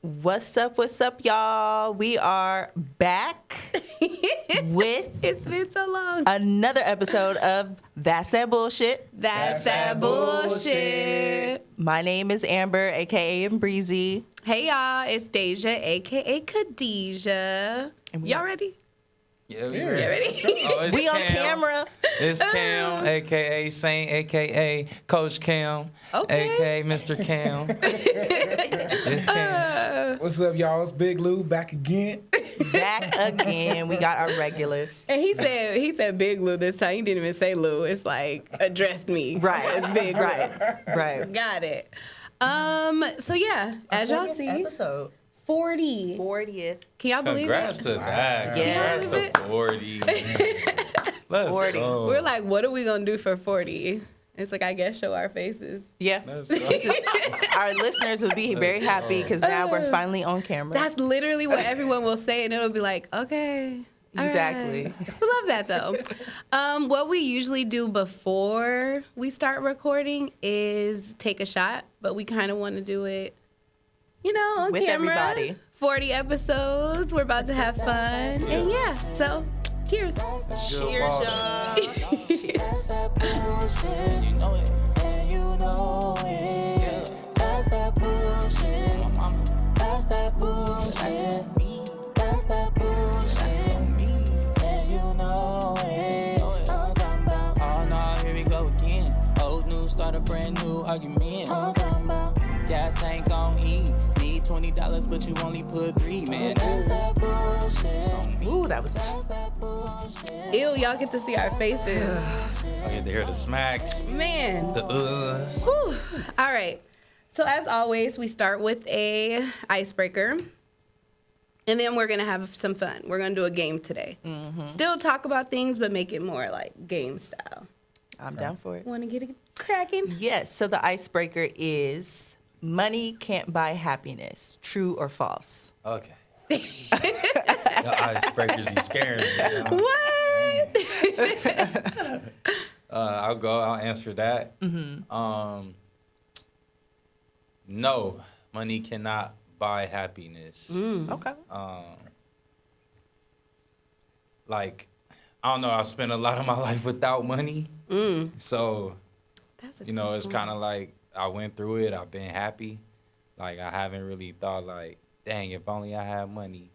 What's up, y'all? We are back with It's been so long. another episode of That's That Bullshit. That's that bullshit. My name is Amber, aka Ambreezy. Hey, y'all. It's Deja, a.k.a. Khadijah. Y'all ready? Yeah, we You ready. ready? Oh, it's We on Cam. camera. It's Cam, a.k.a. Saint, a.k.a. Coach Cam, Okay. a.k.a. Mr. Cam. It's Cam. What's up, y'all? It's Big Lou back again. Back again. We got our regulars. And he said Big Lou this time. He didn't even say Lou. It's like, addressed me. Right. As Big Lou. Right. Got it. So yeah, as y'all see, Episode 40. 40th. Can y'all believe Congrats it? to that. Yeah. Congrats to 40. Let's 40. go. We're like, what are we going to do for 40? It's like, I guess, show our faces. Yeah. Let's go. Our listeners will be very happy because now we're finally on camera. That's literally what everyone will say, and it'll be like, okay. all Exactly. right. We love that, though. What we usually do before we start recording is take a shot, but we kind of want to do it, on With camera. everybody. 40 episodes. We're about to have fun. And yeah, so cheers. Cheers, y'all. That's that bullshit. You know it. And you know it. Yeah. That's that bullshit. My mama. That's that bullshit. That's me. That's that bullshit. That's me. And you know it. I'm talking about. Oh no, here we go again. Old news start a brand new argument. I'm talking about. Gas tank on E. Need $20, but you only put 3, man. That's that bullshit. Ooh, that was That's that bullshit. Ew, y'all get to see our faces. I get to hear the smacks, Man. the Whew. All right. So as always, we start with a icebreaker. And then we're going to have some fun. We're going to do a game today. Still talk about things, but make it more like game style. I'm down for it. Want to get it cracking? Yes, so the icebreaker is money can't buy happiness. True or false? Okay. The icebreakers be scaring me. What? I'll answer that. No, money cannot buy happiness. Okay. Like, I don't know, I spent a lot of my life without money. So, That's a it's kind of like I went through it. I've been happy. Like, I haven't really thought like, dang, if only I had money,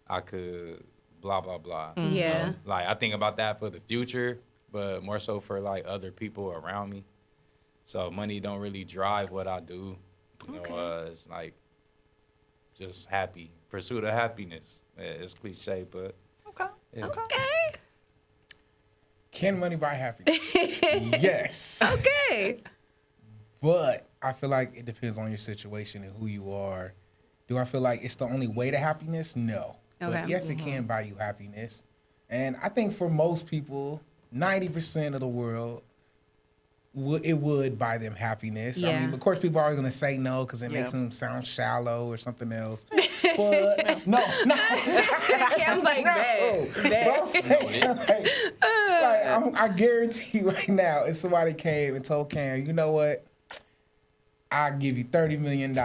I could blah, blah, blah. Yeah. Like, I think about that for the future, but more so for like other people around me. So money don't really drive what I do. It's like just happy, pursuit of happiness. Yeah, it's cliche, but Okay. yeah. Okay. Can money buy happiness? Yes. Okay. But I feel like it depends on your situation and who you are. Do I feel like it's the only way to happiness? No. Okay. But yes, it can buy you happiness. And I think for most people, 90% of the world, it would buy them happiness. I Yeah. mean, of course, people are always going to say no because it makes Yeah. them sound shallow or something else. But no. Cam's like, bad. But I'm saying, I guarantee you right now, if somebody came and told Cam, you know what? I'll give you $30 million.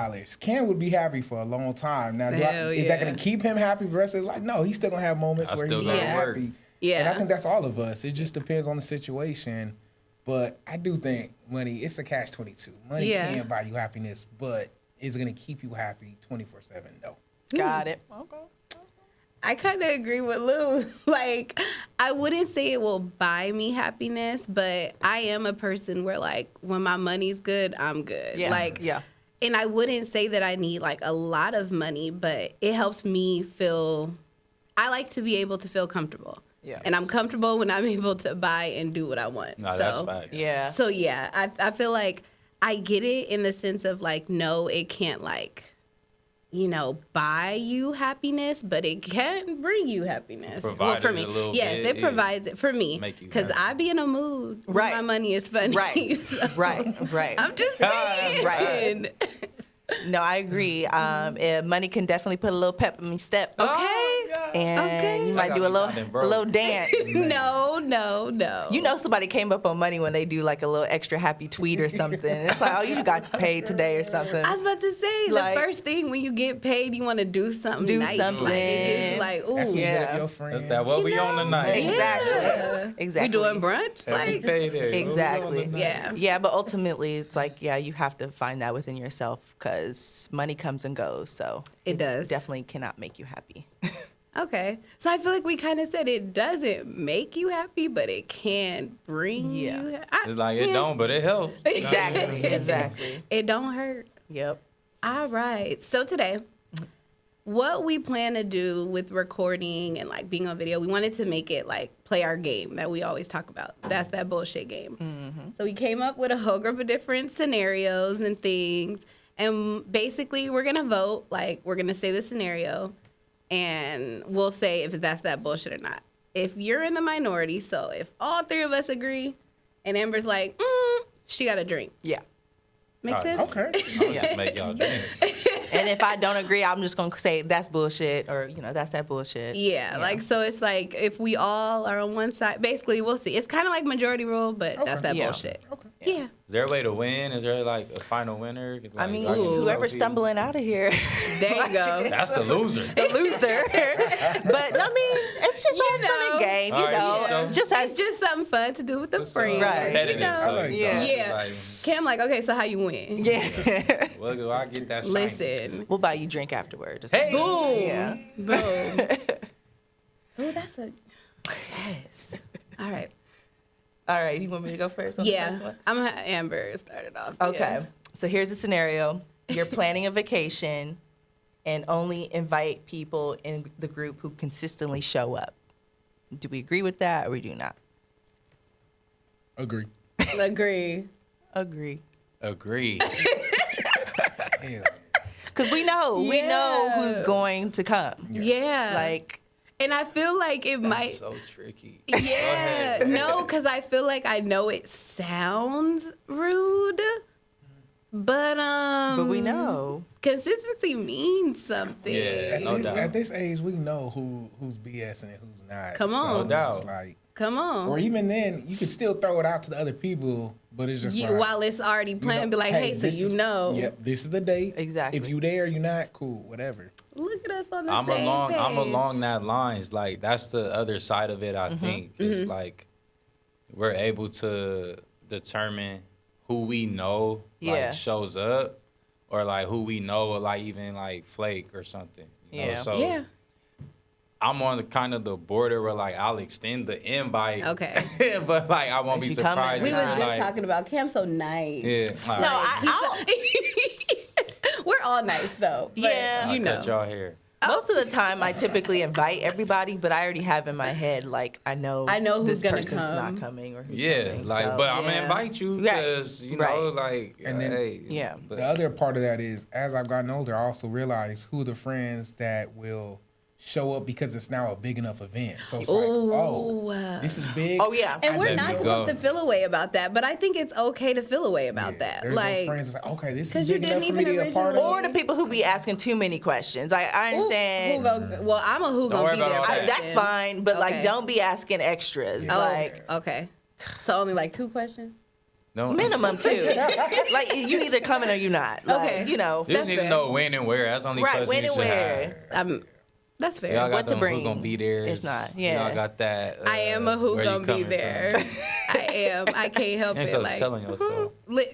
Cam would be happy for a long time. Now, Hell is that yeah. going to keep him happy for the rest of his life? No, he's still going to have moments I where still he's gotta not work. happy. Yeah. And I think that's all of us. It just depends on the situation. But I do think money, it's a catch-22. Money Yeah. can buy you happiness, but is it going to keep you happy 24/7? No. Got it. Okay. I kind of agree with Lou. Like, I wouldn't say it will buy me happiness, but I am a person where, like, when my money's good, I'm good. Yeah. Like, yeah. and I wouldn't say that I need, like, a lot of money, but it helps me feel, I like to be able to feel comfortable. Yeah. And I'm comfortable when I'm able to buy and do what I want. No, that's facts. Yeah. So, yeah, I feel like I get it in the sense of, like, no, it can't, like, buy you happiness, but it can bring you happiness. Provide for it me. a little Yes, bit, it provides it for me. Make you Because happy. I be in a mood when Right. my money is funny. Right. So, Right. I'm just saying. Right. No, I agree. Money can definitely put a little pep in my step. Okay. Oh, and you might I do a gotta be sounding little broke. dance. No. You know somebody came up on money when they do like a little extra happy tweet or something. It's like, oh, you got paid today or something. I was about to say, Like- the first thing when you get paid, you want to do something Do nice. something. Like, it gives you like, ooh. That's when you hit Yeah. up your friends. That's that what we on tonight. Exactly. Yeah. Exactly. We doing brunch? Every Like, payday. What we on Exactly. tonight? yeah. Yeah, but ultimately, it's like, yeah, you have to find that within yourself because money comes and goes. So It does. definitely cannot make you happy. Okay. So I feel like we kind of said it doesn't make you happy, but it can bring Yeah. you It's like it don't, but it helps. Exactly. Exactly. It don't hurt. Yep. All right. So today, what we plan to do with recording and like being on video, we wanted to make it like play our game that we always talk about. That's that bullshit game. So we came up with a whole group of different scenarios and things. And basically, we're going to vote. Like, we're going to say the scenario and we'll say if that's that bullshit or not. If you're in the minority, so if all three of us agree and Amber's like, she got a drink. Yeah. Make Alright, sense? Okay. I'm gonna just make y'all drink. And if I don't agree, I'm just going to say that's bullshit or, that's that bullshit. Yeah, like, so it's like if we all are on one side, basically, we'll see. It's kind of like majority rule, but that's that Yeah. bullshit. Okay. Yeah. Is there a way to win? Is there like a final winner? Like, I mean, do get a whoever's trophy? stumbling out of here, There you go. That's the loser. the loser. But I mean, it's just all fun know. and game, All right, know. so- Just as It's just something fun to do with the It's, friends. Right. competitive, You know? so, like Yeah. that. Yeah. Like, Cam, like, okay, so how you win? yeah. well, do I get that? Shine? Listen. We'll buy you drink afterward. Hey. Boom. Yeah. Boom. Oh, that's a yes. All right. All right. You want me to go first? On the first Yeah. one? I'm gonna have Amber start it off. Okay. Yeah. So here's a scenario. You're planning a vacation and only invite people in the group who consistently show up. Do we agree with that or we do not? Agree. Agree. Agree. Agree. Hell. Because we know Yeah. who's going to come. Yeah. Like, and I feel like it might. That's so tricky. Yeah, Go ahead. no, because I feel like I know it sounds rude, but we know. consistency means something. Yeah. No doubt. At this age, we know who's BSing and who's not. Come So on. No it's just doubt. like, Come on. or even then, you can still throw it out to the other people, but it's just You, like, while it's already you know, planned, be like, hey, so this you is- know. Yep, this is the date. Exactly. If you there, you not, cool, whatever. Look at us on the I'm same page. I'm along that lines. Like that's the other side of it. I think is like we're able to determine who we know Yeah. like shows up, or like who we know will like even like flake or something. You know? Yeah. So Yeah. I'm on the kind of the border where like I'll extend the invite. Okay. but like I won't If be you coming, surprised. We if was it's, just like, talking about Cam so nice. Yeah. All No, right. We're all nice though. But Yeah. you I'll know. cut y'all hair. Most of the time, I typically invite everybody, but I already have in my head, like, I know who's this gonna person's come. not coming or who's Yeah, coming. like, So, but I'm gonna yeah. invite you Right. because you know, Right. like, And then- hey, Yeah. but- The other part of that is, as I've gotten older, I also realize who the friends that will show up because it's now a big enough event. So it's like, oh, this is big. Oh, yeah. And we're Let not me supposed go. to feel a way about that, but I think it's okay to feel a way about Yeah, that. There's those Like, friends that's like, okay, this 'cause is you big enough didn't for me to even be a part of. Or the people who be asking too many questions. I who understand. well, I'm a who Don't gonna worry be about there. all that. person. That's fine, but like, Okay. don't be asking extras. Oh, Like, okay. So only like 2 questions? no, minimum two. Like, you either coming or you not. Like, Okay. you know. You just That's need to fair. know when and where. That's the only Right, question when you and should where. have. That's fair. Y'all got What to them bring, who gonna be there. if not, yeah. Y'all got that. I am a who where you gonna be coming there. from. I am. I can't help You ain't it. supposed to Like, telling yourself.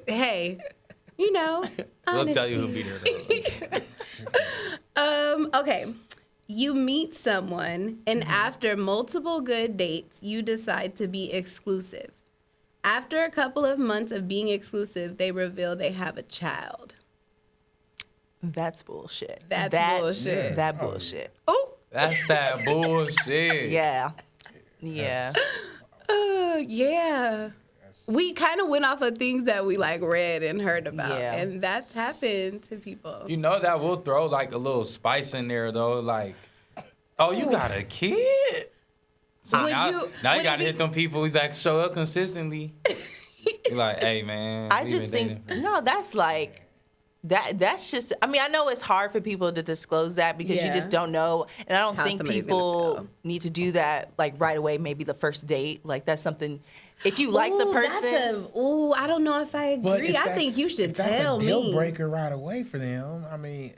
hey, you know, We'll tell you who honesty. be there though. Okay. You meet someone, and after multiple good dates, you decide to be exclusive. After a couple of months of being exclusive, they reveal they have a child. That's bullshit. That's bullshit. That bullshit. Oh, That's that bullshit. yeah. Yeah. Yeah. We kind of went off of things that we like read and heard about, Yeah. and that's happened to people. You know that will throw like a little spice in there though. Like, oh, you got a kid. So Would now you- you would it gotta be- hit them people who like show up consistently. You're like, hey man. I we just been think, dating no, that's like, that's just, I mean, I know it's hard for people to disclose that because you Yeah. just don't know. And I don't How think somebody's gonna people feel. need to do that like right away, maybe the first date. Like that's something, if you like the Ooh, person. I don't know if I But agree. if I think you should if that's tell a deal me. breaker right away for them. I mean,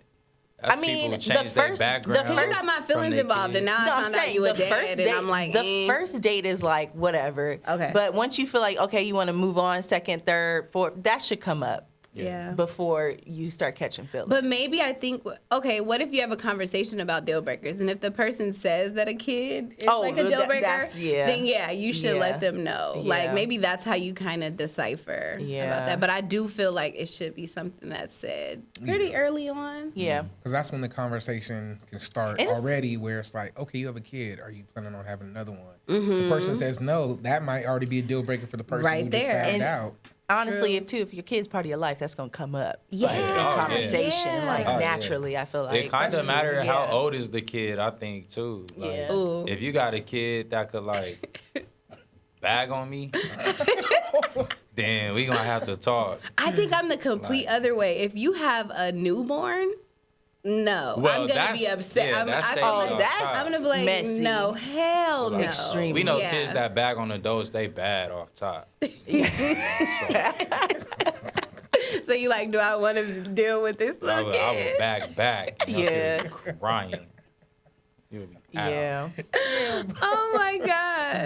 That's I mean, people the change their first- background the You first- got my from feelings their involved, and kid. now No, I I'm found out saying you a the dad, first and date. I'm like, The first date is like whatever. Okay. But once you feel like okay, you want to move on, second, third, fourth, that should come up yeah. before you start catching feelings. But maybe I think, okay, what if you have a conversation about deal breakers? And if the person says that a kid is like a deal breaker, that's- yeah. then yeah, you should Yeah. let them know. Like Yeah. maybe that's how you kind of decipher Yeah. about that. But I do feel like it should be something that's said pretty early on. yeah. because that's when the conversation can start And it's- already, where it's like, okay, you have a kid. Are you planning on having another one? Mm-hmm. The person says no. That might already be a deal breaker for the person Right who there. just found And- out. Honestly, if your kid's part of your life, that's gonna come up. Yeah. Like, in Oh, yeah. conversation, Yeah. like Oh, yeah. naturally. I feel like It kind That's of true. matter how Yeah. old is the kid, I think, too. Like, Yeah. Ooh. if you got a kid that could, like, bag on me, then we gonna have to talk. I think I'm the complete other way. If you have a newborn, no, Well, I'm gonna that's- be upset. yeah, I'm, that's I saving feel Oh, like, your that's- child. I'm gonna be like, messy. no, hell no. Extremely. We know Yeah. kids that bag on adults, they bad off top. So you like, do I want to deal with this I little would kid? bag back. You know, Yeah. kid would be crying. You would be out. yeah. Oh my god.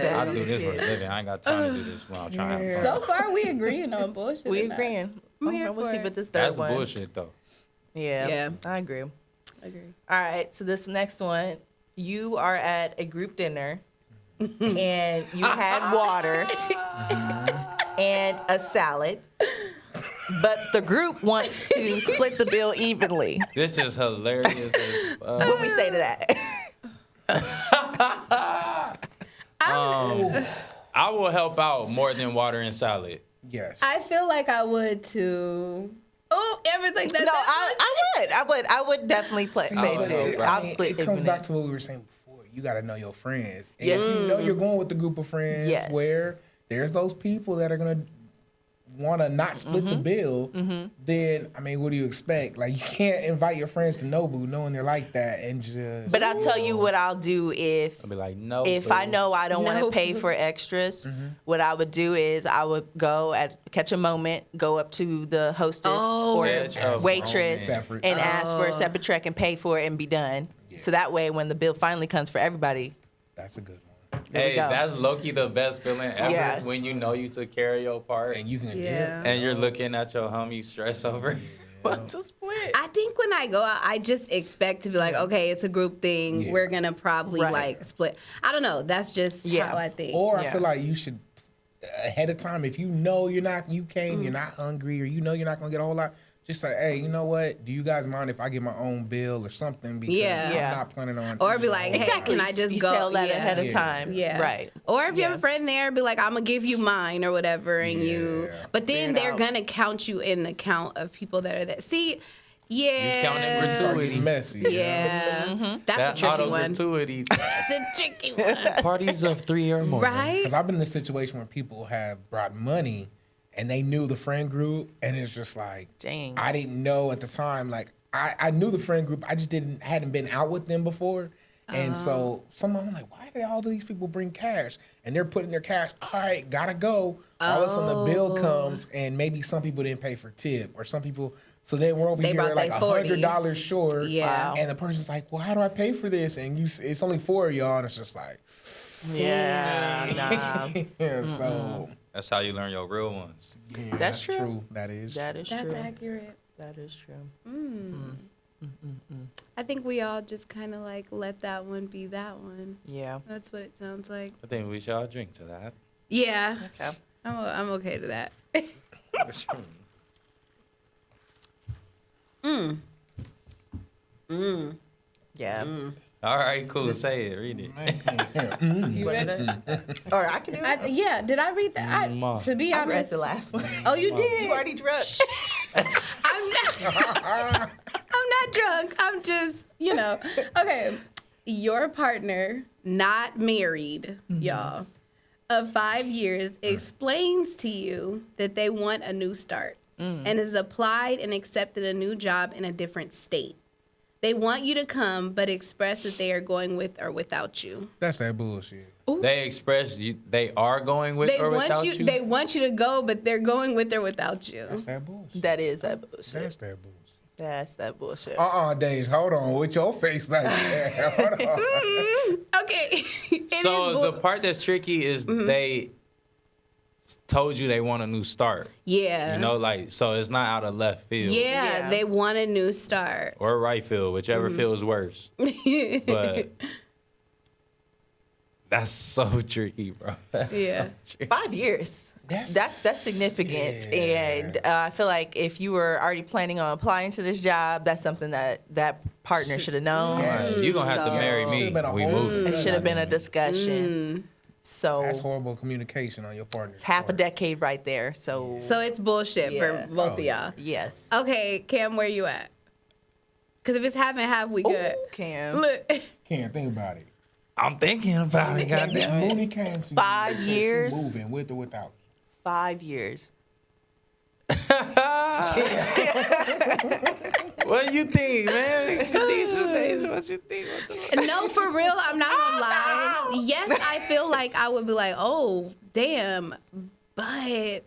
I do this for a living. I ain't got time to do this when I'm trying to have So fun. far, we agreeing on bullshit. We or not? agreeing. I'm Okay, here we'll for see it. what this third That's one. bullshit, though. Yeah, Yeah. I agree. Agree. All right, so this next one, you are at a group dinner and you had water and a salad, but the group wants to split the bill evenly. This is hilarious. As What fuck. we say to that? I will help out more than water and salad. Yes. I feel like I would too. Oh, everything that. No, I would definitely play See, I would too. know, bro. I'll mean, split it comes evenly. back to what we were saying before. You got to know your friends. And Yes. if you know you're going with a group of friends Yes. where there's those people that are going to want to not split the bill, then, I mean, what do you expect? Like, you can't invite your friends to Nobu knowing they're like that and just... But I'll tell you what I'll do I'll be like, no. if boo. I know I don't want No. to pay for extras, what I would do is I would catch a moment, go up to the hostess Oh. or Catch a waitress moment. and ask for a separate check and pay for it and be done. So that way, when the bill finally comes for everybody, That's a good one. there we Hey, go. that's low-key the best feeling ever Yeah. when you know you took care of your part And you can Yeah. and you're looking at your homie stress over what to split. I think when I go out, I just expect to be like, okay, it's a group thing. Yeah. We're gonna probably Right. like split. I don't know. That's just Yeah. how I think. Or I Yeah. feel like you should, ahead of time, if you know you're not hungry, or you know you're not going to get a whole lot, just say, hey, you know what? Do you guys mind if I get my own bill or something? Because Yeah. Yeah. I'm not planning on... Or be like, hey, exactly. can I just you go? tell that Yeah. ahead of Yeah. time, Yeah. right? Or if you have Yeah. a friend there, be like, I'm gonna give you mine or whatever, and you. Yeah. But then Figure it they're out. gonna count you in the count of people that are there. See, You count in yeah, Start gratuity. getting messy. yeah, that's That a tricky auto one. gratuity. That's a tricky one, Parties of 3 or more. right? Because I've been in this situation where people have brought money and they knew the friend group, and it's just like, Dang. I didn't know at the time. Like, I knew the friend group, I just hadn't been out with them before. And so someone, I'm like, why do all these people bring cash? And they're putting their cash, all right, gotta go. All of a sudden the bill comes, and maybe some people didn't pay for tip, or some people, so then we're over They here brought like they 40. $100 short. Yeah. Wow. And the person's like, well, how do I pay for this? And it's only 4 of y'all, and it's just like, Yeah, nah. yeah, so That's how you learn your real ones. yeah, That's true. That is That is That's true. accurate. That is true. I think we all just kind of like let that one be that one. Yeah. That's what it sounds like. I think we should all drink to that. Yeah, Okay. I'm okay to that. Yeah. All right, cool. Say it. Read it. You ready? Or I can do it. Yeah, did I read that? Ma. To be I read honest, the last one. oh, you did. You already drunk. I'm not. I'm not drunk. I'm just, Okay. Your partner, not married, y'all, of 5 years, explains to you that they want a new start. and has applied and accepted a new job in a different state. They want you to come, but express that they are going with or without you. That's that bullshit. They express they are going with They or want without you. you. They want you to go, but they're going with or without you. That's that bullshit. That is that bullshit. That's that bullshit. That's that bullshit. Days, hold on. With your face like that. Hold on. Okay. It So is the part that's tricky is they told you they want a new start. Yeah. You know, like, so it's not out of left field. Yeah, they want a new start. Or right field, whichever feels worse. But that's so tricky, bro. That's Yeah. so tricky. 5 years. That's significant, and I feel like if you were already planning on applying to this job, that's something that partner should have known. You're going to have to marry me. Should've been a We whole- moving. It should have been a discussion. So That's horrible communication on your partner. it's half a decade right there. So So it's bullshit Yeah. for both of y'all. yes. Okay, Cam, where you at? Because if it's half and half, we good. Ooh, Cam. Look. Can't think about it. I'm thinking about it, goddamn it. Mooney came to you 5 and said she years. moving with or without. 5 years. What do you think, man? Khadijah, what you think? No, for real, I'm not gonna lie. Yes, I feel like I would be like, oh, damn. But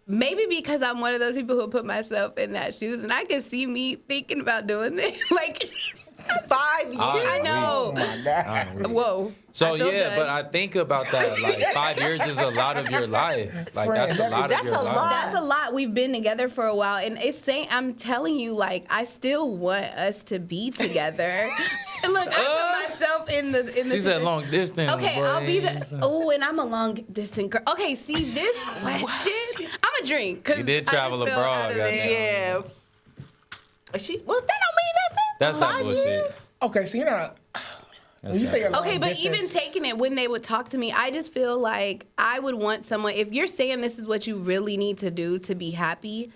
maybe because I'm one of those people who put myself in that shoes and I can see me thinking about doing this. Like, 5 years. I Oh know. my God. Whoa. So I feel yeah, but judged. I think about that. Like 5 years is a lot of your life. Like that's a Friend, lot that's of your a life. lot. That's a lot. We've been together for a while, and it's saying I'm telling you, like, I still want us to be together. Look, I put myself in the. She said situation. long distance. Okay, boy. I'll be the. Oh, and I'm a long distance girl. Okay, see this question. I'm a drink. 'Cause You did I just travel feel abroad, out of it. goddamn. Yeah. Well, that don't mean nothing. That's that 5 bullshit. years? Okay, so you're not. When you say you're Okay, long but distance, even taking it when they would talk to me, I just feel like I would want someone. If you're saying this is what you really need to do to be happy,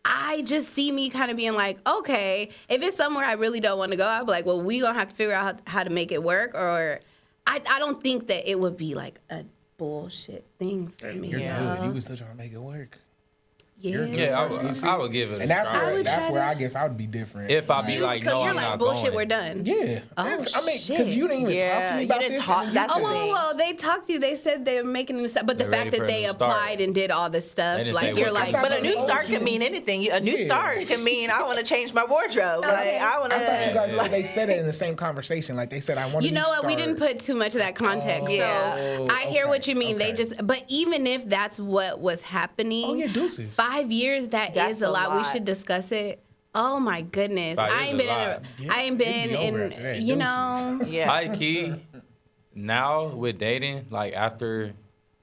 I just see me kind of being like, okay, if it's somewhere I really don't want to go, I'll be like, well, we gonna have to figure out how to make it work. Or I don't think that it would be like a bullshit thing for me. You're Yeah. good. You was still trying to make it work. Yeah. Yeah, You see? I would give it a And that's try. I where would that's try where to- I guess I would be different. If I be like, So no, you're I'm like, not bullshit, going. we're done. Yeah. I mean, shit. because you didn't even talk to me Yeah, about you didn't this. talk- and that's Oh, the whoa, thing. whoa, whoa, they talked to you. They said they're making a new start. But the They're fact ready for that a they new start. applied and did all this stuff, They didn't like, say you're what like, they But a new Oh, start can you- mean anything. A new Yeah. start can mean I want to change my wardrobe. Okay. Like I want to. I thought you guys said they said it in the same conversation. Like they said, I want you know what? We didn't put too much of that context. Oh, yeah. So I hear okay, what you mean. They okay. just, but even if that's what was happening, Oh, yeah, deuces. 5 years, that's That's a a lot. We lot. should discuss it. Oh my goodness. 5 I years ain't been is a lot. I ain't been It'd be over in, after that, you deuces. know. Yeah. High key, now with dating, like after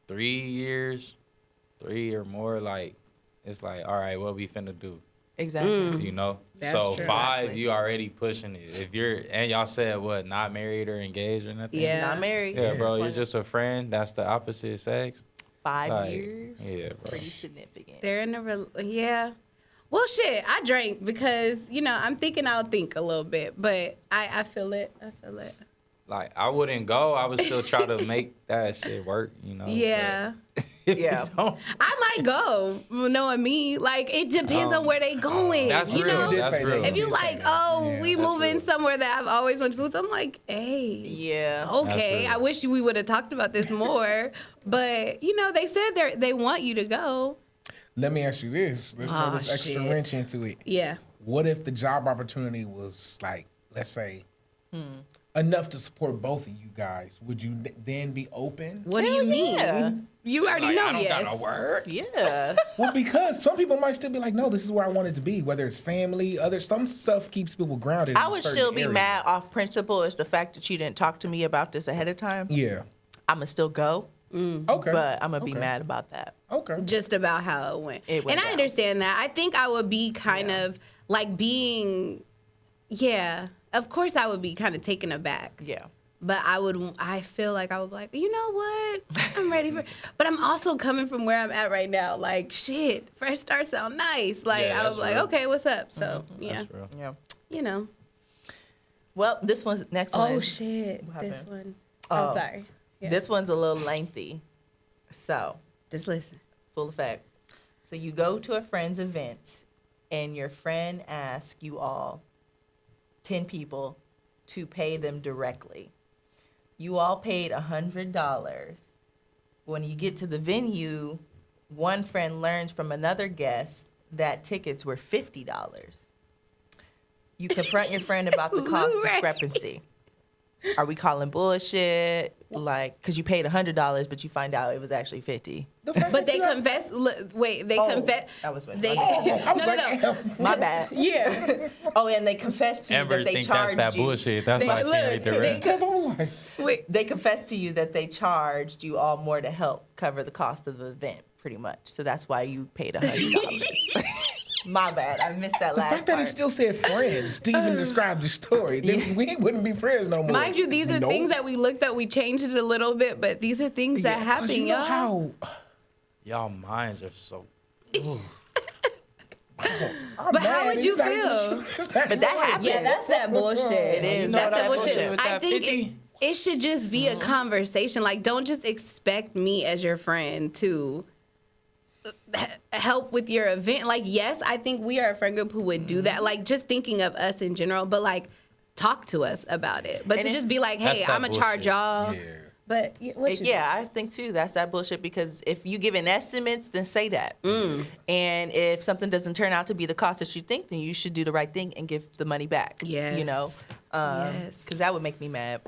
3 years, 3 or more, like it's like, all right, what we finna do? Exactly. You know? That's so true. 5, Exactly. you already pushing it. If you're, and y'all said what, not married or engaged or nothing? Yeah. Not married. Yeah, bro, you're just a friend. That's the opposite sex. 5 like, years. yeah, bro. Pretty significant. They're in a yeah. Well, shit, I drank because, you know, I'm thinking I'll think a little bit, but I feel it. I feel it. Like, I wouldn't go. I would still try to make that shit work, you know? Yeah. But if you Yeah. don't- I might go, knowing me. Like, it depends on where they going. That's you real. know? That's say that. real. If you did say like, that. oh, Yeah, we that's moving real. somewhere that I've always wanted to move, I'm like, hey, Yeah. okay. real. I wish we would have talked about this more. But, you know, they said they want you to go. Let me ask you this. Let's throw Oh, this extra shit. wrench into it. Yeah. What if the job opportunity was like, let's say, enough to support both of you guys? Would you then be open? What do you Hell mean? yeah. You already like, know, I don't yes. got no word. Yeah. Well, because some people might still be like, no, this is where I wanted to be. Whether it's family, some stuff keeps people grounded. I in a would certain still be area. mad off principle is the fact that you didn't talk to me about this ahead of time. Yeah. I'ma still go, Okay. but I'm gonna be Okay. mad about that. Okay. Just about how it went. It went and I down. understand that. I think I would be kind of like being, yeah, of course I would be kind of taken aback. Yeah. But I feel like I would be like, you know what? I'm ready for, but I'm also coming from where I'm at right now. Like, shit, fresh start sound nice. Like, Yeah, I was that's like, real. okay, what's up? So, yeah, That's real. Yeah. you know. Well, this one's next one. Oh, shit. What This happened? one. Oh. I'm sorry. Yeah. This one's a little lengthy. So, Just listen. full effect. So you go to a friend's event, and your friend asks you all, 10 people, to pay them directly. You all paid $100. When you get to the venue, one friend learns from another guest that tickets were $50. You confront your friend about the cost Right. discrepancy. Are we calling bullshit? Like, because you paid $100, but you find out it was actually $50. But they confess. Wait, they confess. That was what They. I was no, like, no. my bad. Yeah. Oh, and they confess to you Amber that they think that's charged that you. bullshit. That's They- why she look, ain't they direct. because I'm like, Wait. They confess to you that they charged you all more to help cover the cost of the event, pretty much. So that's why you paid $100. My bad. I missed that the last fact that part. it still said friends to even describe the story, then we wouldn't be friends no more. Mind you, these are Nope. things that we looked at. We changed it a little bit, but these are things that 'Cause happen, you know y'all. how Y'all minds are so. I'm But how mad, would you it's not even feel? true. It's not But that even- happens. Yeah, that's that bullshit. It is. You know That's that that bullshit bullshit. with I that think 50? it should just be a conversation. Like, don't just expect me as your friend to help with your event. Like, yes, I think we are a friend group who would do that. Like, just thinking of us in general, but like, talk to us about it. But And to it- just be like, That's hey, that I'm gonna charge bullshit. y'all. Yeah. But what you Yeah, I think too. That's that bullshit because if you give an estimates, then say that. And if something doesn't turn out to be the cost that you think, then you should do the right thing and give the money back. You know, Yes. because that would make me mad.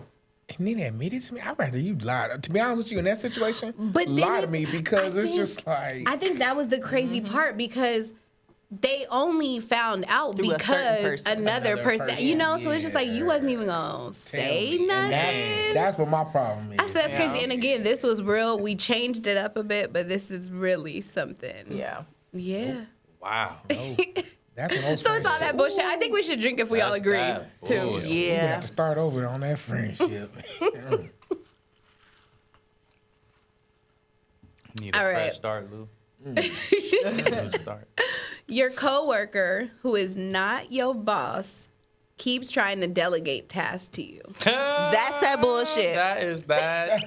And then admit it to me. I'd rather you lie. To be honest with you, in that situation, But then lie to it's- me because I it's think- just like I think that was the crazy part because they only found out Through a certain because person. another person, you know. So it's just like you wasn't even gonna tell say me. nothing. And that's what my problem is. I said that's crazy. And again, this was real. We changed it up a bit, but this is really something. Yeah. Yeah. Wow. That's what So it's all that bullshit. I think we should drink if we all That's agree that too. bullshit. We're gonna Yeah. have to start over on that friendship. Need a All fresh right. start, Lou. New start. Your coworker who is not your boss keeps trying to delegate tasks to you. That's that bullshit. That is that.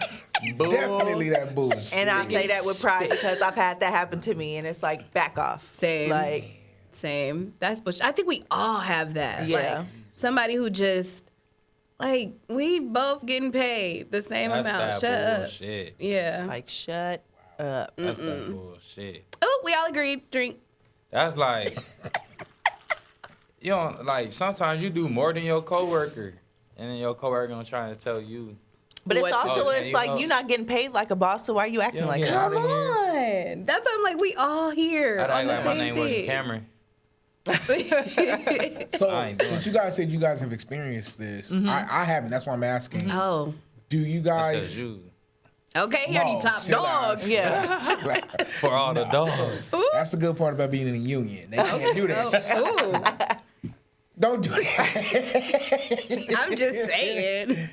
bull. Definitely that bull. And I say that with pride because I've had that happen to me, and it's like back off. Same. Like, Same. That's bullshit. I think we all have that. Yeah. Like, somebody who just like we both getting paid the same That's amount. that Shut up. bullshit. Yeah. like shut up. That's that bullshit. Oh, we all agreed. Drink. That's like, you know, like sometimes you do more than your coworker, and then your coworker gonna try to tell you, But it's What- also, Oh, it's you like know- you're not getting paid like a boss, so why are you acting don't like get that? out Come of here. on. That's why I'm like we all here I'd on act the like my same name wasn't thing. Cameron. So I ain't doing since it. you guys said you guys have experienced this, I haven't. That's why I'm asking. Oh. Do you That's guys? 'cause you Okay, here No, the top chill out. dogs. Yeah. for all the dogs. That's the good part about being in a union. They can't do that. Oh, Don't do that. I'm just saying.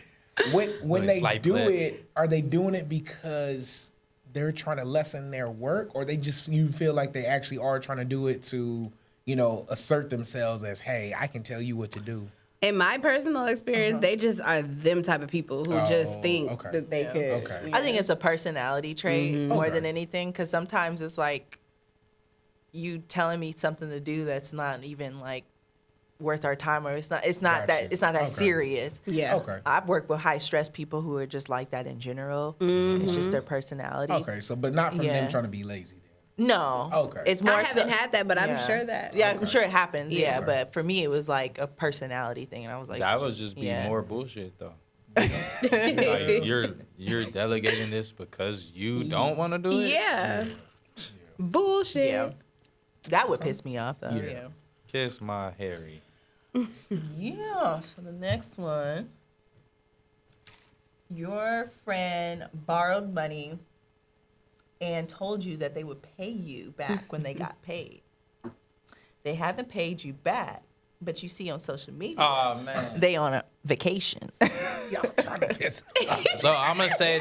When Like they slight do flex. it, are they doing it because they're trying to lessen their work, or they just you feel like they actually are trying to do it to, you know, assert themselves as, hey, I can tell you what to do. In my personal experience, they just are them type of people who just Oh, think okay. that they could. Okay. I think it's a personality trait more Okay. than anything, because sometimes it's like you telling me something to do that's not even like worth our time, or it's not Gotcha. that Okay. serious. Yeah. Okay. I've worked with high stress people who are just like that in general. It's just their personality. Okay. So, but not from Yeah. them trying to be lazy. Then. No. Okay. It's more. I haven't so- had that, but I'm yeah. sure that. Yeah, Okay. I'm sure it happens. Yeah. Yeah, Okay. but for me, it was like a personality thing, and I was like, That would just be yeah. more bullshit though. Like you're delegating this because you don't want to do it. Yeah. Bullshit. Yeah. That would piss me off though. Yeah. Yeah. Kiss my Harry. Yeah. So the next one, your friend borrowed money and told you that they would pay you back when they got paid. They haven't paid you back, but you see on social media Oh man. they on a vacation. Y'all trying to piss us off. So I'm gonna say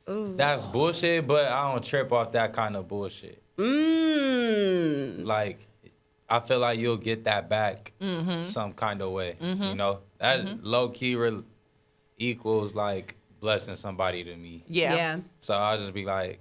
that's bullshit, but I don't trip off that kind of bullshit. Like, I feel like you'll get that back some kind of way. You know, that low key equals like blessing somebody to me. Yeah. Yeah. So I'll just be like,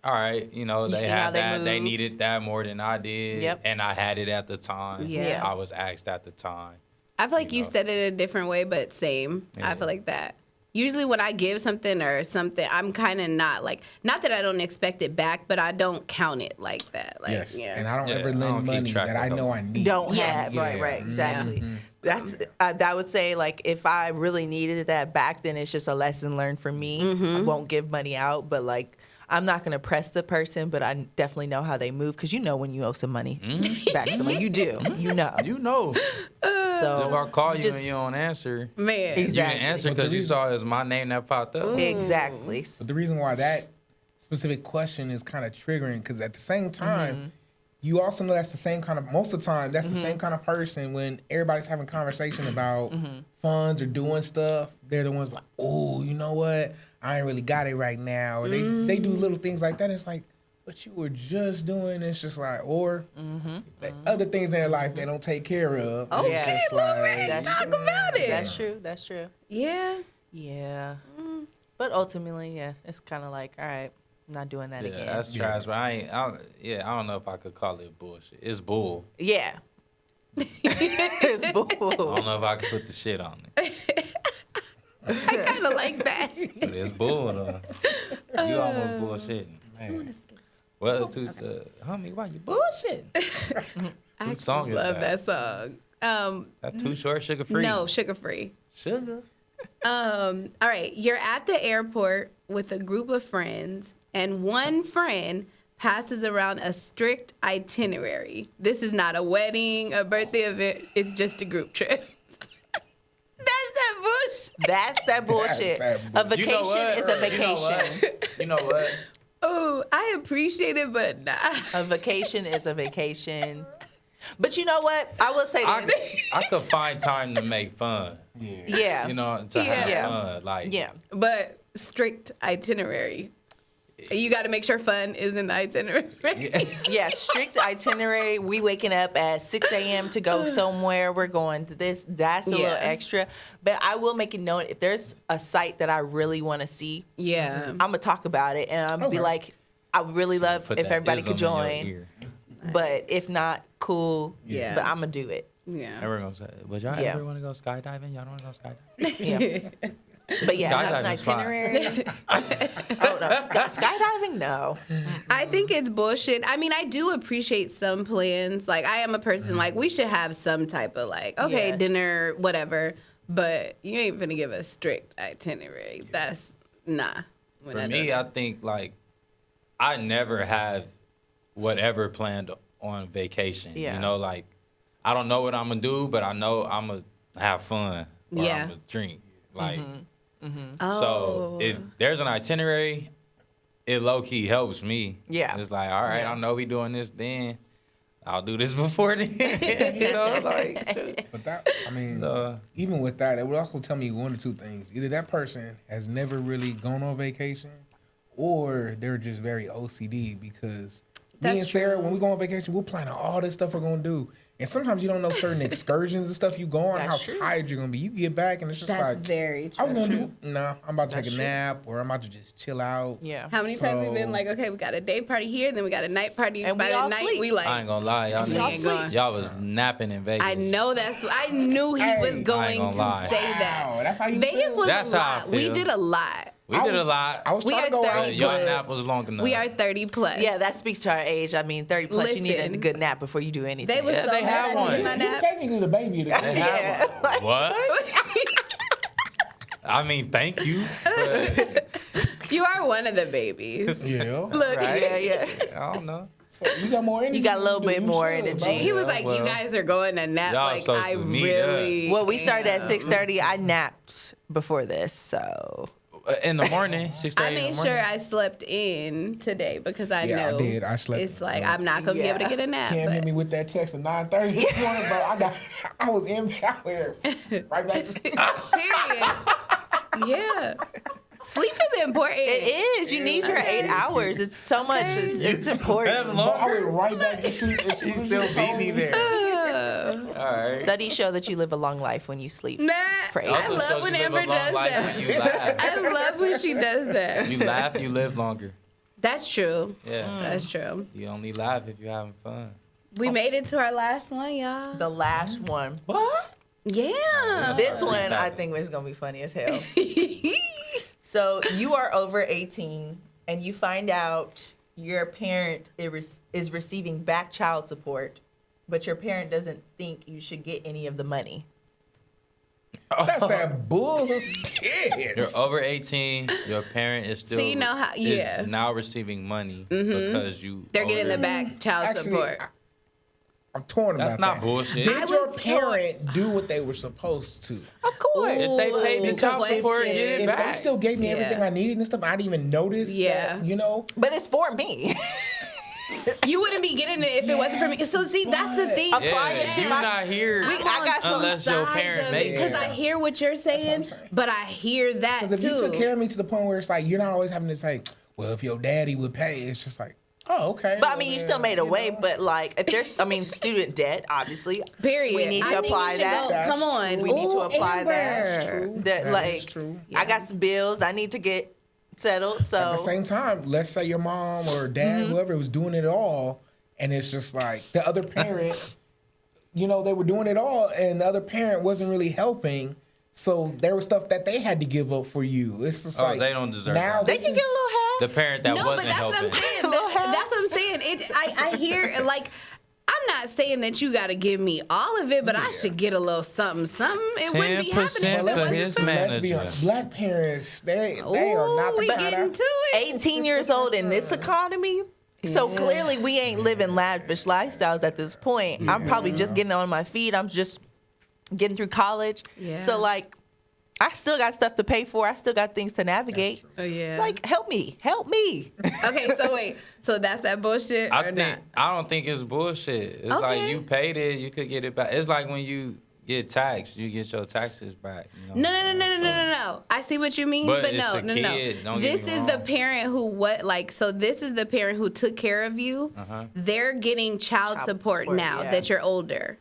all right, you know, they see how had they that. They move. needed that more than I did. Yep. And I had it at the time. Yeah. I was asked at the time. I feel like you know. said it a different way, but same. I Yeah. feel like that. Usually when I give something or something, I'm kind of not that I don't expect it back, but I don't count it like that. Like, Yes, yeah. and I don't Yeah, ever I don't lend keep money track that of I know those. I need. Don't Yes. have. Right, Yeah. right, exactly. That's I would say, like, if I really needed that back, then it's just a lesson learned for me. I won't give money out, but like, I'm not gonna press the person, but I definitely know how they move because you know when you owe some money back to someone. You do, you know. You know. So If I call you just- and you don't answer, Man. you Exactly. didn't answer But the because you reason- saw it was my name that popped up. exactly. But the reason why that specific question is kind of triggering, because at the same time, you also know that's the same kind of, most of the time, that's the same kind of person when everybody's having conversation about funds or doing stuff. They're the ones like, oh, you know what? I ain't really got it right now. Or they do little things like that. It's like, but you were just doing, it's just like, or the other things in their life they don't take care of. Okay, It's just Lorraine, That's talk true. about it. That's true. That's true. Yeah. Yeah. But ultimately, yeah, it's kind of like, all right, I'm not doing that Yeah, again. that's trash. But I don't know if I could call it bullshit. It's bull. Yeah. It's bull. I don't know if I could put the shit on it. I kind of like that. But it's bull though. You almost bullshitting. Man. Well, to homie, why you bullshit? I song is love that? that song. That too short, sugar free. No, sugar free. Sugar. All right, you're at the airport with a group of friends, and one friend passes around a strict itinerary. This is not a wedding, a birthday event. It's just a group trip. That's that bullshit. That's that bullshit. that A bullshit. You know vacation what? is a vacation. You know what? Oh, I appreciate it, but nah. A vacation is a vacation. But you know what? I will say I, this. I could find time to make fun. Yeah. Yeah. You know, to have Yeah. fun. Like, Yeah. But strict itinerary. You got to make sure fun is in the itinerary. Yeah, strict itinerary. We waking up at 6 a.m. to go somewhere. We're going to this. That's a little Yeah. extra. But I will make it known if there's a site that I really want to see, Yeah. I'm going to talk about it. And I'm going to be Okay. like, I would really love put if that everybody could ism in your join. ear. But if not, cool. Yeah. But I'm going to do it. Yeah. Everyone gonna say, would y'all Yeah. ever want to go skydiving? Y'all don't want to go skydiving? Yeah. But yeah, have an skydiving spot. itinerary. Oh, no. Skydiving? No. I think it's bullshit. I mean, I do appreciate some plans. Like, I am a person, like, we should have some type of, like, okay, Yeah. dinner, whatever. But you ain't gonna give a strict itinerary. That's, nah. We're For not me, doing I that. think like I never have whatever planned on vacation. Yeah. You know, like I don't know what I'm gonna do, but I know I'm gonna have fun. Or Yeah. I'm gonna drink. Like Oh. so, if there's an itinerary, it low key helps me. Yeah. It's like, all right, Yeah. I know we doing this then. I'll do this before then. You know, like shit. But that, I mean, So, even with that, it would also tell me one or two things. Either that person has never really gone on vacation, or they're just very OCD because me That's and Sarah, true. when we go on vacation, we're planning all this stuff we're going to do. And sometimes you don't know certain excursions and stuff you go on, That's how true. tired you're going to be. You get back and it's just That's like, very I was true. going to do, nah, I'm about to That's take a true. nap or I'm about to just chill out. Yeah. How many times we've been So- like, okay, we got a day party here, then we got a night party. And By we the all night, sleep. we like, I ain't gonna lie, y'all We ain't going. niggas, y'all was napping in Vegas. I know I knew he Hey, was going gonna to lie. say that. Wow, that's how you Vegas feel? was That's a how I lot. We feel. did a lot. We did a lot. I was We trying to are go 30 out. but your plus. nap was long enough. We are 30 plus. Yeah, that speaks to our age. I mean, 30 plus, you need a Listen. good nap before you do anything. They was Yeah, so they have happy one. with my You naps. technically the baby of the They have Yeah, one. like- What? I mean, thank you. But You are one of the babies. Yeah. Look, Right? Yeah, yeah. I don't know. So you got more energy. You got a little than bit you more should, energy. bro. he was Yeah, like, well, "You guys are going to nap." y'all Like, supposed I to meet really. Well, we started at am. 6:30. I napped before this, so In the morning, 6:30 I in the made morning. sure I slept in today because I Yeah, I know did. I slept It's in. like I'm not gonna be able to Yeah. get a nap. Cam hit but- me with that text at 9:30 this morning, bro. I was in here right back to Period. Yeah. Sleep is important. it is. You need your 8 hours. It's so much. It's important. Bro, I went right back to sleep. As soon She as you still told beat me there. All right. Studies show that you live a long life when you sleep. Nah, For eight I hours. love shows when you live Amber a long does life that. when you laugh. I love when she does that. You laugh, you live longer. That's true. Yeah. That's true. You only laugh if you're having fun. We made it to our last one, y'all. The last one. What? Yeah. This one I think is gonna be funny as hell. So you are over 18 and you find out your parent is receiving back child support, but your parent doesn't think you should get any of the money. That's that bullshit. You're over 18. Your parent is still So you know how- yeah. is now receiving money because you. They're getting the older. back child Actually, support. I'm torn That's about not that. bullshit. Did I your was parent do what they were supposed to? Of course. If they paid me Ooh, child question. support, get it If back. they still gave me Yeah. everything I needed and stuff, I didn't even notice Yeah. that, you know? But it's for me. You wouldn't be getting it if it wasn't for me. So see, that's the thing. Apply it to You're my- not here I got some unless your parent makes because it. I hear what you're saying, saying. but I hear that Because if too. you took care of me to the point where it's like, you're not always having to say, well, if your daddy would pay, it's just like, oh, okay. But I mean, you still made a you way. know. But like, if there's, student debt, obviously. Period. We need to I think apply we should that. go- That's come on. true. We need to Ooh, apply that. Amber. That's true. That That like, is true. I got some bills I need to get settled. So At the same time, let's say your mom or dad, Mm-hmm. whoever was doing it all, and it's just like the other parent, you know, they were doing it all, and the other parent wasn't really helping. So there was stuff that they had to give up for you. It's just like they don't deserve now that. they this can is- get a little half. The parent that No, but wasn't that's what I'm helping. saying. That's what I'm saying. I hear like. I'm not saying that you got to give me all of it, but I should get a little something. It wouldn't be 10% happening if it for wasn't his for me. man. Let's be Manager. honest, black parents, they are not Ooh, the we kind getting of to it. 18 years old in this economy. So clearly we ain't living lavish lifestyles at this point. I'm probably just getting on my feet. I'm just getting through college. Yeah. So like, I still got stuff to pay for. I still got things to navigate. Oh, yeah. Like, help me. Okay, so wait. So that's that bullshit or not? I don't think it's bullshit. It's like Okay. you paid it, you could get it back. It's like when you get taxed, you get your taxes back. You know? No. I see what you mean, But but it's no. a kid, don't get This me is wrong. the parent so this is the parent who took care of you. They're getting child support now yeah. that you're older.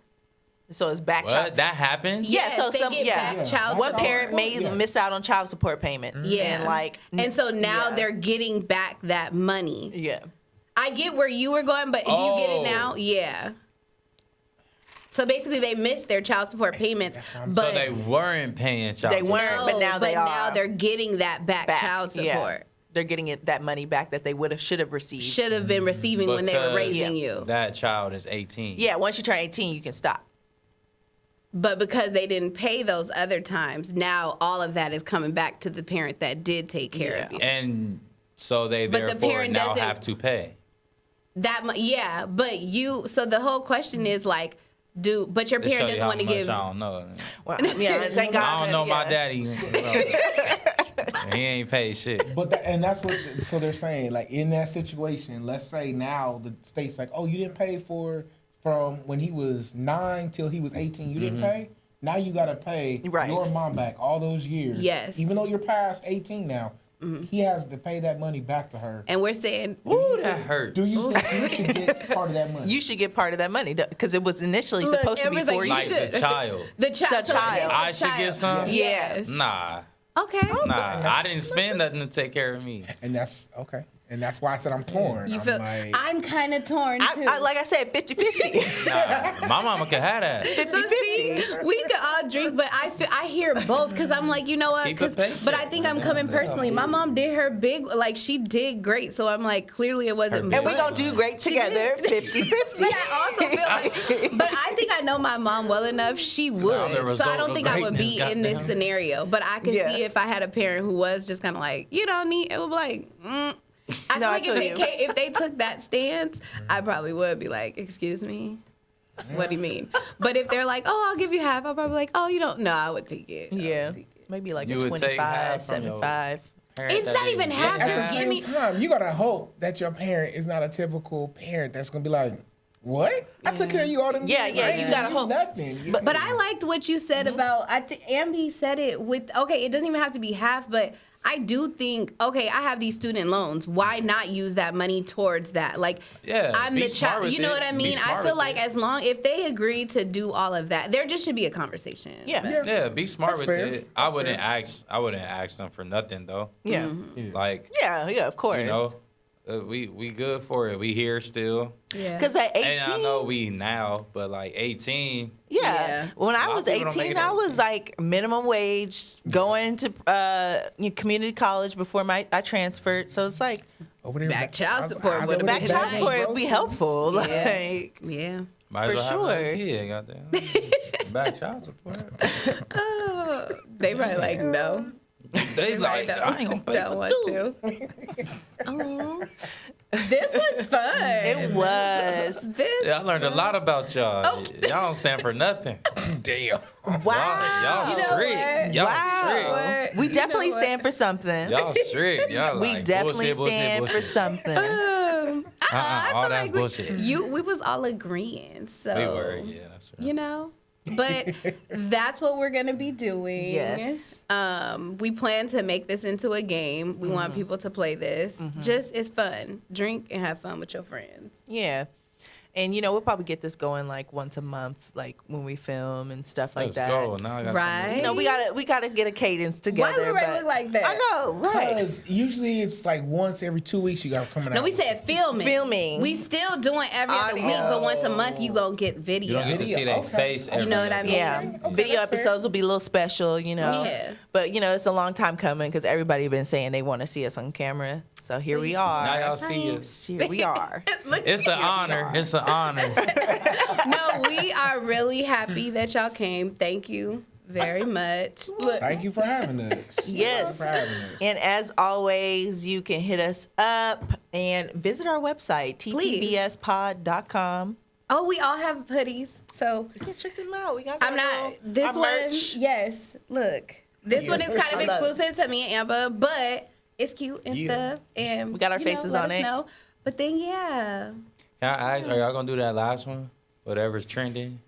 So it's back What? child. That happened? Yeah, Yes, so they some get back child one support. parent may Yeah. miss out on child support payments. Yeah. And like And so now yeah. they're getting back that money. Yeah. I get where you were going, but do you get it Oh. now? Yeah. So basically, they missed their child support payments, but So they weren't paying child They support. weren't, but now they are. now they're getting that back child yeah. support. They're getting that money back that they should have received. Should have been receiving when they were Because raising you. That child is 18. Yeah, once you turn 18, you can stop. But because they didn't pay those other times, now all of that is coming back to the parent that did take care of you. And so they But the therefore parent now doesn't- have to pay. Yeah, but so the whole question is like, but your To parent show you doesn't how want to much give. I don't know. Well, yeah, thank God. I don't know my yeah. daddy. He ain't paid shit. But and that's what so they're saying, like in that situation, let's say now the state's like, oh, you didn't pay from when he was 9 till he was 18, you didn't pay. Now you gotta pay Right. your mom back all those years. Yes. Even though you're past 18 now, he has to pay that money back to her. And we're saying, Ooh, that hurt. Do you think you should get part of that money? You should get part of that money because it was initially Look, supposed to be Amber's like, for you you. Like should. the child. the child. The child. I should get some? Yes. Nah. Okay. Nah. I didn't spend nothing to take care of me. And that's okay. And that's why I said I'm torn. You I'm feel? like, I'm kind of torn too. Like I said, 50-50. Nah. My mama could have that. So see, we could all drink, but I hear both because I'm like, you know what? Keep it patient. But I think I'm coming personally. My mom did her big, like she did great. So I'm like, clearly it wasn't. Her And me. we're going to do great together, 50-50. But I also feel like, but I think I know my mom well enough. She Now the would. So I result don't of think I would be greatness, in this goddamn. scenario. But I could Yeah. see if I had a parent who was just kind of like, you don't need. It would be like. I No, I feel like feel you. if they took that stance, I probably would be like, excuse me. What do you mean? But if they're like, oh, I'll give you half, I'll probably be like, oh, you don't. No, I would take it. I would Yeah. take it. Maybe like You a would take 25, half from your 75. Parent It's that not didn't even get half, it. at just the give same me. time, you gotta hope that your parent is not a typical parent that's gonna be like, "What? I took care of you all them Yeah, years. yeah, I you didn't gotta give you hope. nothing." But I liked what you said about. I think Ambi said it with. Okay, it doesn't even have to be half, but I do think. Okay, I have these student loans. Why not use that money towards that? Like, Yeah, I'm be the smart child. with You know it. what I Be mean? I smart feel with like it. as long if they agree to do all of that, there just should be a conversation. Yeah. But- Yeah, be smart That's with fair. it. I That's wouldn't fair. ask them for nothing though. Yeah. Like, Yeah, of course. you know, we good for it. We here still. Yeah. Because at 18, And I know we now, but like 18. Yeah. When I A lot was of people don't make 18, it I at was 18. like minimum wage, going to community college before I transferred. So it's like Over there, Back child support I was would've over there been back nice. child support would be groceries. helpful. Yeah. Like, Yeah. Might For as well have another sure. kid, goddamn. Back child support. They probably like, no. They like, I ain't gonna pay Don't for want two. to. Oh. This was fun. it was. This. Yeah, I learned a lot about y'all. Oh. Y'all don't stand for nothing. Damn. Wow. Y'all You know strict. what? Y'all Wow. What? We You definitely know what? stand for something. strict. Y'all strict. Y'all We like definitely bullshit, stand bullshit, for bullshit. something. I all feel that's like bullshit. we was all agreeing. So We were, yeah, that's right. you know. But that's what we're gonna be doing. Yes. We plan to make this into a game. We want people to play this. Just it's fun. Drink and have fun with your friends. Yeah. And, we'll probably get this going like once a month, like when we film and stuff like Let's that. go. Now I got Right? We gotta get a cadence together. Why do we but- look like that? I know, right? Because usually it's like once every 2 weeks you got to come out. No, we said filming. Filming. We still doing every other week, but once a month you gonna get video. You don't get to see their Okay. face every You know what I other- mean? Yeah, Okay, video that's fair. episodes will be a little special, Yeah. But it's a long time coming because everybody been saying they want to see us on camera. So here we are. Now y'all see us. Here we are. It's an honor. It's an honor. No, we are really happy that y'all came. Thank you very much. Look, Thank you for having us. Yes. Thank you for having us. And as always, you can hit us up and visit our website, Please. ttbspod.com. oh, we all have hoodies, so You can check them out. We got I'm not. This our one, merch. yes. Look, this one is kind of I love it. exclusive to me and Amber, but it's cute and Yeah. stuff. And We got our faces let on us it. know. But then, yeah, Can I ask, are y'all gonna do that last one? Whatever's trending.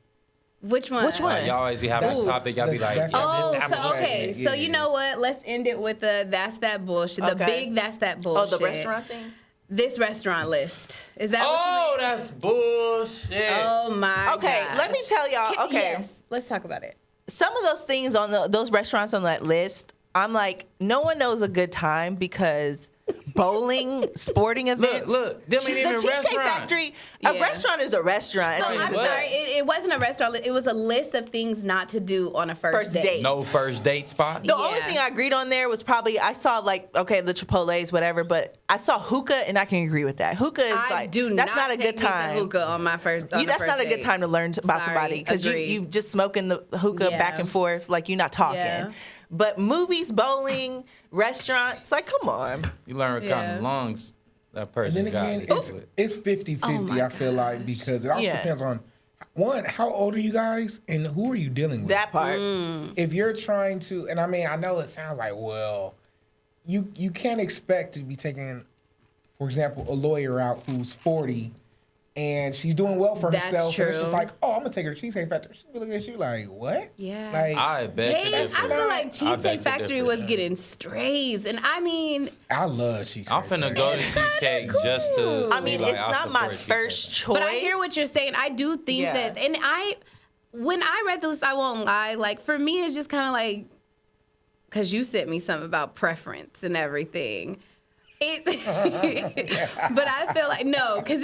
which one? Which one? Y'all always be having this That's- topic. Y'all be like, that's- Oh, This so episode, okay. yeah, So you know what? Let's end it with the that's that bullshit. The Okay. big that's that Oh, bullshit. the restaurant thing? This restaurant list. Is that oh, what you that's bullshit. mean? Oh my Okay, let me gosh. tell y'all. Okay. Yes, let's talk about it. Some of those things on those restaurants on that list, I'm like, no one knows a good time because bowling, sporting events. look, them ain't the even Cheesecake restaurants. Factory, Yeah. a restaurant is a restaurant. So at the end I'm of the sorry, day. it wasn't a restaurant list. It was a list of things not to do on a first date. No first date spots. The only Yeah. thing I agreed on there was probably I saw like okay the Chipotle's whatever, but I saw hookah and I can agree with that. Hookah is I like do that's not not a take good me to time. hookah on my first. On the That's first not a good date. time to learn about Sorry, somebody because agreed. you just smoking the hookah Yeah. back and forth like you're not talking. Yeah. But movies, bowling, restaurants, like come on. You learn what kind Yeah. of lungs that And person then got. again, into it. it's 50-50, Oh my I feel like, because it also Yeah. depends on, one, how old are you guys and who are you dealing with? That part. If you're trying to, and I mean, I know it sounds like, well, you can't expect to be taking, for example, a lawyer out who's 40 and she's doing well for That's herself. And it's just true. like, oh, I'm going to take her to Cheesecake Factory. She's looking at you like, what? Yeah. Like, I bet you Dang, I different. feel like I bet Cheesecake you Factory different. was getting strays, and I mean, I love Cheesecake I'm finna go to Cheesecake just to. I mean, be like, it's I'll not my support Cheesecake first Factory. choice. but I hear what you're saying. I do think Yeah. that, and when I read the list, I won't lie. Like for me, it's just kind of like, cause you sent me something about preference and everything. It's, but I feel like no, cause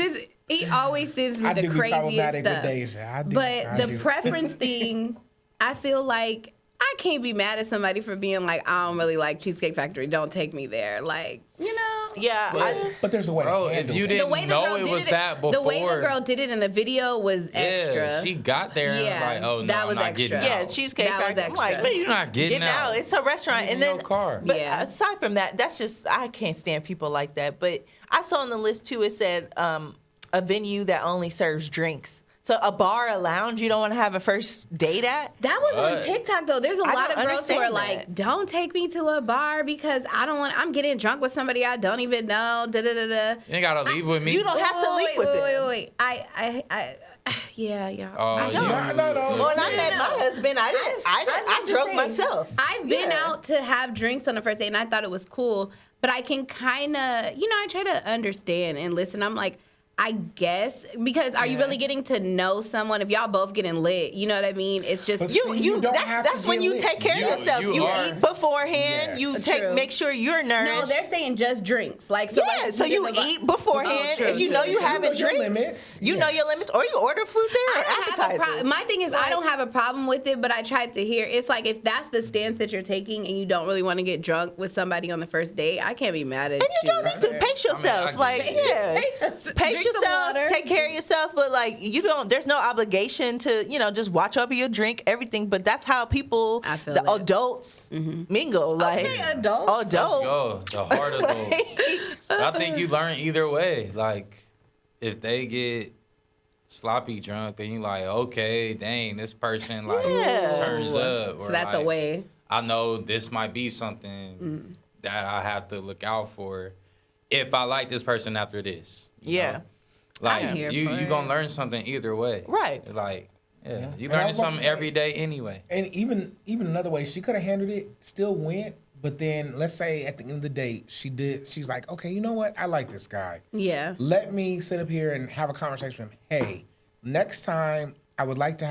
he always sends me I the do be craziest problematic with stuff. Deja. I do. But I the do. preference thing, I feel like I can't be mad at somebody for being like, I don't really like Cheesecake Factory. Don't take me there. Like, you know. Yeah, But there's a way Bro, to if handle you that. didn't The way the know girl it did was it, that before. the way the girl did it in the video was extra. Yeah, she got there and Yeah, was like, oh no, that I'm was not extra. getting yeah, out. Cheesecake That was Factory. I'm extra. like, Man, you're not getting out. It's a restaurant, Get and in then your car. But Yeah. aside from that, that's just I can't stand people like that. But I saw on the list too. It said a venue that only serves drinks. So a bar, a lounge, you don't want to have a first date at. That was on What? TikTok though. There's a I lot of don't girls who are understand like, that. "Don't take me to a bar because I don't want. I'm getting drunk with somebody I don't even know." Da da da da. You ain't gotta leave with me. You don't have to leave with it. Wait. I yeah. Oh, I you- don't. No. When I met no. my husband, I didn't. I about to drove say, myself. I've been Yeah. out to have drinks on the first date, and I thought it was cool. But I can kind of, I try to understand and listen. I'm like, I guess, because are you really getting to know someone if y'all both getting lit? You know what I mean? It's just But see, you don't have that's to when get you lit. take care of yourself. you You are. eat beforehand. Yes. You True. make sure you're nourished. no. They're saying just drinks. Like so. yeah, like, so you get the- eat beforehand. Oh, true, if you know true, you true. having You know your drinks, limits. you know your Yes. limits, or you order food there or I don't have a appetizers. my thing is, I don't have a problem with it, but I tried to hear. It's like if that's the stance that you're taking, and you don't really want to get drunk with somebody on the first date, I can't be mad at you. And you don't need to pace yourself. I like, get yeah. Pace Pace yourself, take care of yourself, but like there's no obligation to, just watch over your drink, everything. But that's how people, I feel the that. adults mingle. Like Okay, adult. adult. Go the heart of those. I think you learn either way. Like, if they get sloppy drunk, then you like, okay, dang, this person like Yeah. turns up. So or, that's a like, way. I know this might be something that I have to look out for if I like this person after this. you Yeah. know? Like I'm here you for gonna it. learn something either way. Right. Like, yeah, you And I learning was about to something say- every day anyway. And even another way, she could have handled it, still went. But then let's say at the end of the date, she's like, okay, you know what? I like this guy. Yeah. Let me sit up here and have a conversation with him. Hey, next time I would like to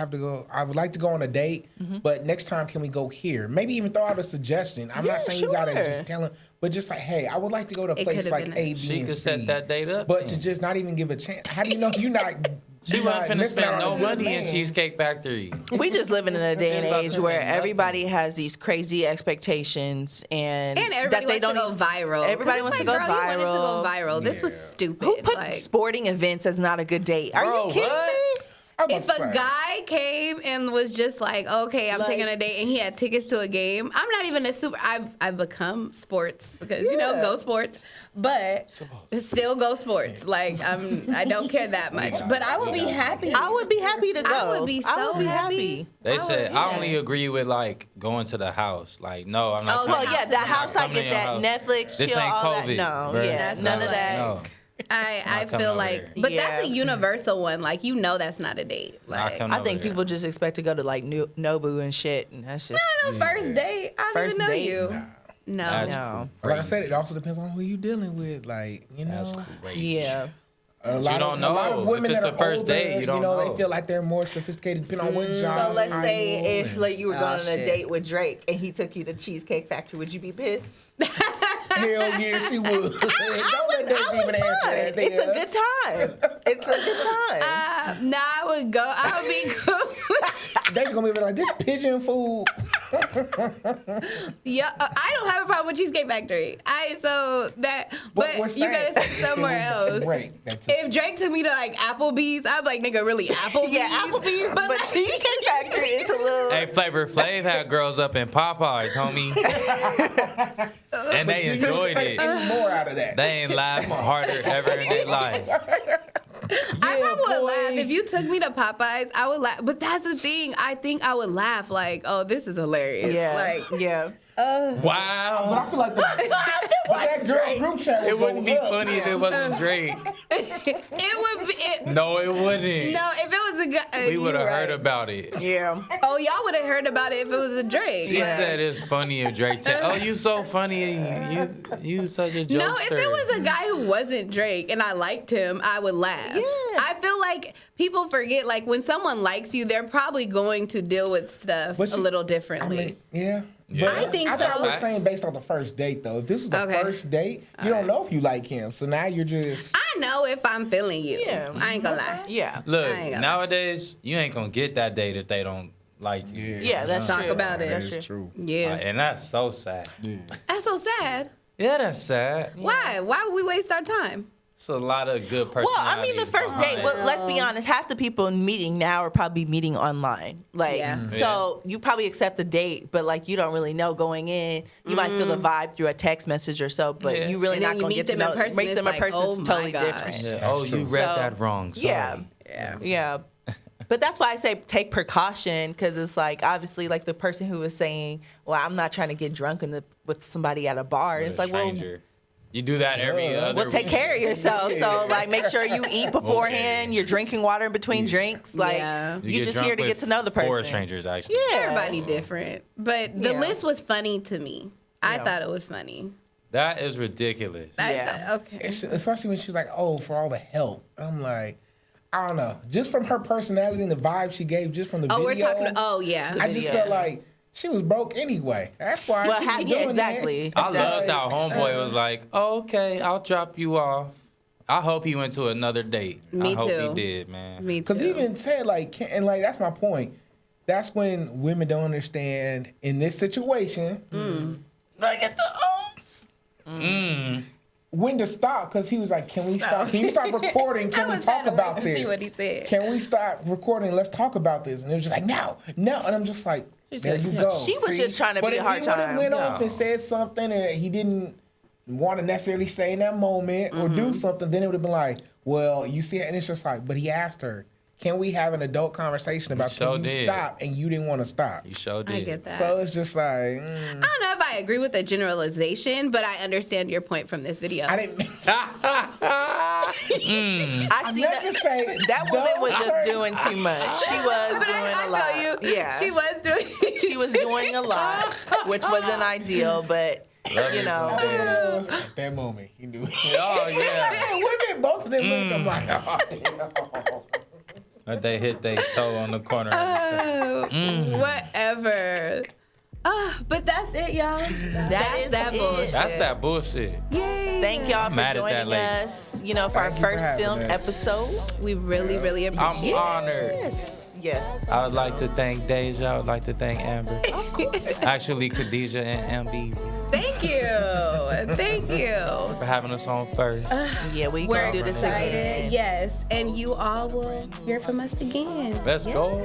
go on a date, but next time can we go here? Maybe even throw out a suggestion. I'm Yeah, not saying you gotta sure. just tell him, but just like, hey, I would like to go to a It place could've like been A, B, She and could C. set that date up. But to then. just not even give a chance. How do you know you're not? She you're wasn't not finna missing out spend on no a good money in man? Cheesecake Factory. We just living in a day and It's about age to where spend everybody has these crazy expectations and Everybody that they wants don't to go viral. 'Cause Everybody it's wants like, to go girl, You wanted to go viral. viral. This was Yeah. stupid. Who put like, sporting events as not a good date? Are Bro, you kidding what? me? I'm about if to a say. guy came and was just like, okay, I'm Like- taking a date, and he had tickets to a game, I'm not even a super. I've become sports because Yeah. go sports, but still go sports. Like I don't care that much, but I would be happy. I would be happy to go. I would be so happy. They I said would- I only agree with like going to the house. Like, no, I'm not. Oh, coming. Well, yeah, the house I coming to get your that house. Netflix, This chill, ain't all COVID, that. No, bruh. yeah, That's none not of that. No, I Not coming feel over like, here. but that's a Yeah. universal one. Like that's not a date. Not Like coming I think over here. people just expect to go to like Nobu and shit, and that's just no, first date. I don't First even know date? you. No. That's no. Like I said, it also depends on who you dealing with. Like, That's crazy. Yeah. A you lot don't of, a lot know. of women If it's that the are first older, date, you don't know. they feel like they're more sophisticated depending on what job. So let's title, say if and- like you were Oh, going on a shit. date with Drake and he took you to Cheesecake Factory, would you be pissed? hell yeah, she would. Don't let Dave I even would answer fine. that. It's a good time. It's a good time. Nah, I would go. I would be cool. Dave's gonna be like, this pigeon food. Yeah, I don't have a problem with Cheesecake Factory. But we're you gotta saying- sit somewhere else. Right. That's If Drake took me to like Applebee's, I'd be like, nigga, really Applebee's? Yeah, Applebee's, but like, Cheesecake Factory is a little. Hey, Flavor Flav had girls up in Popeyes, homie, and they enjoyed it. Any more out of that. They ain't laughed harder ever in their life. I would boy. laugh if you took me to Popeyes. I would laugh, but that's the thing. I think I would laugh like, oh, this is hilarious. Yeah, Like, yeah. But Wow. I feel like that girl group chat It would wouldn't be go up. funny if it wasn't Drake. it would be. No, it wouldn't. No, if it was a guy, We would have you're heard right. about it. Yeah. Oh, y'all would have heard about it if it was a Drake. She Like- said it's funny if Drake said, "Oh, you so funny. You such a jokester." No, if it was a guy who wasn't Drake and I liked him, I would laugh. Yeah. I feel like people forget, like, when someone likes you, they're probably going to deal with stuff But a you- little I differently. mean, yeah. Yeah. But I think I thought so. I was saying based on the first date though. If this is the Okay. first date, you don't know if you like him. So now you're just I know if I'm feeling you. Yeah. I ain't gonna lie. Yeah. Look, I ain't gonna- nowadays you ain't gonna get that date if they don't like you. Yeah, that's Talk true. about it. That's true. Yeah. And that's so sad. That's so sad. Yeah, that's sad. Why? Why would we waste our time? It's a lot of good personalities. Well, I mean, the first date. behind Well, it. let's be honest. Half the people meeting now are probably meeting online. Like, Yeah. so you probably accept the date, but like you don't really know going in. You might feel the vibe through a text message or so, but Yeah. you really And then not you gonna meet get to them in know. person, Meet it's them in like, person oh is my totally gosh. different. Yeah. That's Oh, true. you read So, that wrong. Sorry. Yeah. Yeah. Yeah. But that's why I say take precaution because it's like obviously like the person who was saying, "Well, I'm not trying to get drunk with somebody at a bar." With It's a like, well, stranger. You do that every other well, take care of yourself. So like, make sure you eat beforehand. Okay. You're drinking water in between drinks. Like, Yeah. You you're get just drunk here to with get to know the person. 4 strangers, actually. Yeah. Everybody different. But the Yeah. list was funny to me. I Yeah. thought it was funny. That is ridiculous. Yeah. Okay. Especially when she's like, "Oh, for all the help." I'm like, I don't know. Just from her personality and the vibe she gave, just from the video. We're talking. Oh yeah. I just felt like she was broke anyway. That's why. Well, she was yeah, doing exactly. That. I loved how homeboy was like, okay, I'll drop you off. I hope he went to another date. Me I hope too. he did, man. Me too. Because he even said and that's my point. That's when women don't understand in this situation. Like at the when to stop, because he was like, "Can we stop? Can you stop recording? Can we talk about this? See what he said. Can we stop recording? Let's talk about this." And it was just like, no. And I'm just like, there you go. She was just trying to but be a hard if he would have time. went off and said something and he didn't want to necessarily say in that moment or do something, then it would have been like, well, you see, and it's just like, but he asked her, can we have an adult conversation about can you stop? And you didn't want to stop. You sure did. I get that. So it's just like, I don't know if I agree with the generalization, but I understand your point from this video. I didn't. I see meant to say, that woman was just don't doing too much. She was But doing I a lot. feel you. Yeah, She was doing. she was doing a lot, which wasn't ideal, but you know. At that moment, he knew. Oh, yeah. Women, both of them looked. I'm like, oh, But they hit their toe on the corner. Whatever. But that's it, y'all. That's that it. bullshit. That's that bullshit. Yay. Thank y'all for Mad at that joining lady. us. You know, for our Thank you for first having film us. episode. We really, really appreciate I'm honored. Yes. I would like to thank Deja. I would like to thank Amber. Actually, Khadijah and Ambreezy Thank you. Thank you. for having us on first. Yeah, we We're gonna do this excited. again. Yes. And you all will hear from us again. Let's go.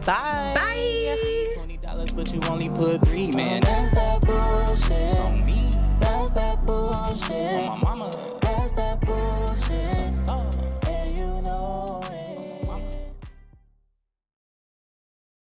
Bye. Bye. $20, but you only put 3, man. That's that bullshit. On me. That's that bullshit. On my